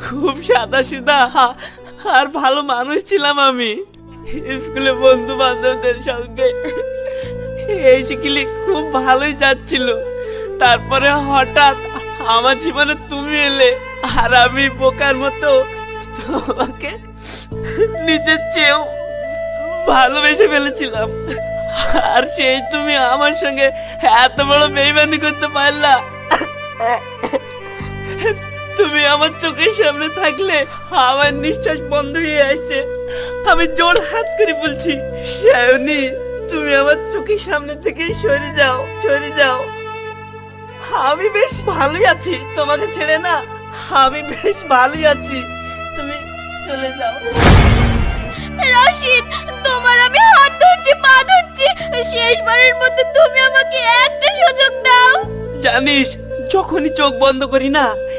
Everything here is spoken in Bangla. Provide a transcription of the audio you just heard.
খুব সাদাসিধা আর ভালো মানুষ ছিলাম আমি। স্কুলে বন্ধু বান্ধবদের সঙ্গে এই শিখিলি খুব ভালোই যাচ্ছিল। তারপরে হঠাৎ আমার জীবনে তুমি এলে, আর আমি বোকার মতো তোমাকে নিজের চেয়েও ভালোবেসে ফেলেছিলাম। আর সেই তুমি আমার সঙ্গে এত বড় বেইমানি করতে পারলা। তুমি আমার চোখের সামনে থাকলে আমার নিঃশ্বাস বন্ধ হয়ে আসছে। আমি জোর হাত করে বলছি, সায়নী তুমি আমার চোখের সামনে থেকে সরে যাও, সরে যাও। আমি বেশ ভালোই আছি তোমাকে ছেড়ে না, আমি বেশ ভালোই আছি, তুমি চলে যাও। রশিদ, তোমার আমি হাত ধরছি, পা ধরছি, শেষবারের মতো তুমি আমাকে একটা সুযোগ দাও। জানিস, যখনই চোখ বন্ধ করি না